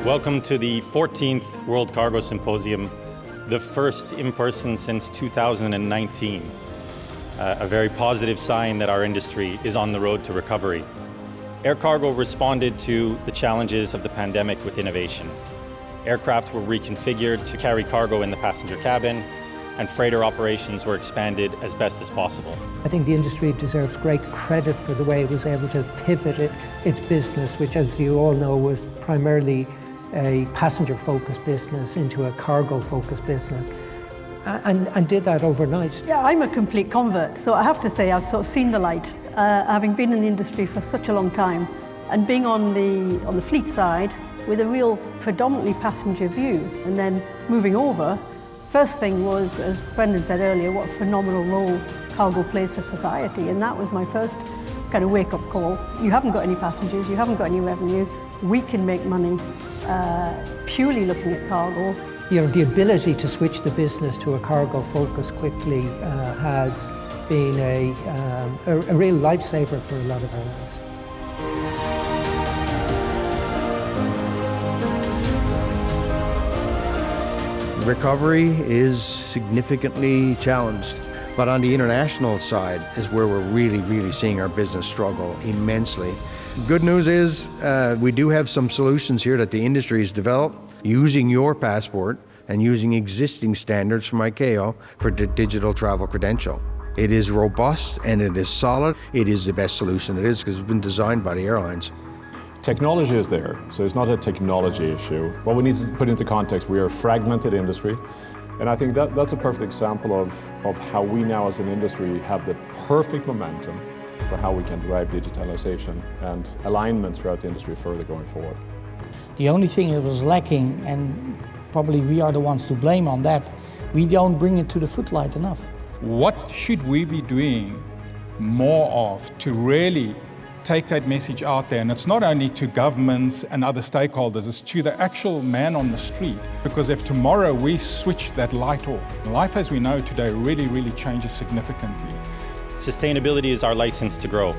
Welcome to the 14th World Cargo Symposium, the first in person since 2019. A very positive sign that our industry is on the road to recovery. Air cargo responded to the challenges of the pandemic with innovation. Aircraft were reconfigured to carry cargo in the passenger cabin, and freighter operations were expanded as best as possible. I think the industry deserves great credit for the way it was able to pivot its business, which, as you all know, was primarily a passenger-focused business into a cargo-focused business, and did that overnight. Yeah, I'm a complete convert, so I have to say I've sort of seen the light, having been in the industry for such a long time, and being on the fleet side with a real predominantly passenger view, and then moving over. First thing was, as Brendan said earlier, what a phenomenal role cargo plays for society, and that was my first kind of wake-up call. You haven't got any passengers, you haven't got any revenue, we can make money purely looking at cargo. You know, the ability to switch the business to a cargo focus quickly has been a real lifesaver for a lot of airlines. Recovery is significantly challenged, but on the international side is where we're really seeing our business struggle immensely. Good news is we do have some solutions here that the industry has developed using your passport and using existing standards from ICAO for the digital travel credential. It is robust and it is solid. It is the best solution it is because it's been designed by the airlines. Technology is there, so it's not a technology issue. What we need to put into context, we are a fragmented industry, and I think that's a perfect example of how we now as an industry have the perfect momentum for how we can drive digitalization and alignment throughout the industry further going forward. The only thing that was lacking, and probably we are the ones to blame on that, we don't bring it to the footlight enough. What should we be doing more of to really take that message out there? And it's not only to governments and other stakeholders, it's to the actual man on the street. Because if tomorrow we switch that light off, life as we know today really changes significantly. Sustainability is our license to grow.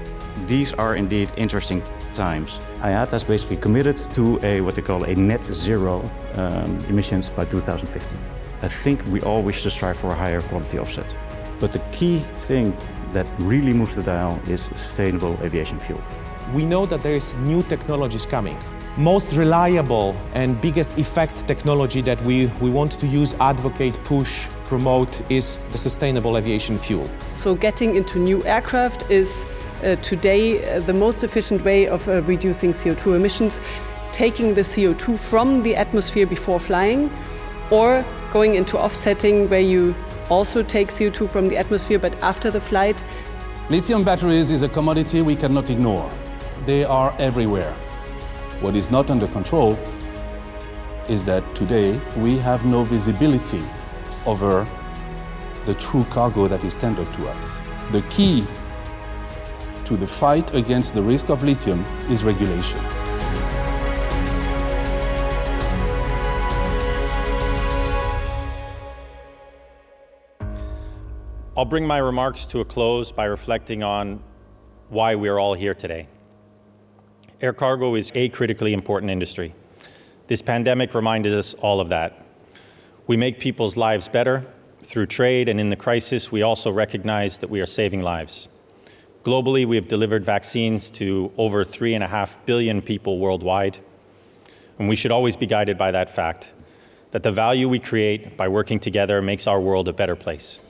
These are indeed interesting times. Iata is basically committed to what they call a net zero emissions by 2050. I think we all wish to strive for a higher quality offset. But the key thing that really moves the dial is sustainable aviation fuel. We know that there is new technologies coming. Most reliable and biggest effect technology that we want to use, advocate, push, promote is the sustainable aviation fuel. So getting into new aircraft is today the most efficient way of reducing CO2 emissions. Taking the CO2 from the atmosphere before flying, or going into offsetting where you also take CO2 from the atmosphere but after the flight. Lithium batteries is a commodity we cannot ignore. They are everywhere. What is not under control is that today we have no visibility over the true cargo that is tendered to us. The key to the fight against the risk of lithium is regulation. I'll bring my remarks to a close by reflecting on why we're all here today. Air cargo is a critically important industry. This pandemic reminded us all of that. We make people's lives better through trade, and in the crisis, we also recognize that we are saving lives. Globally, we have delivered vaccines to over 3.5 billion people worldwide, and we should always be guided by that fact, that the value we create by working together makes our world a better place.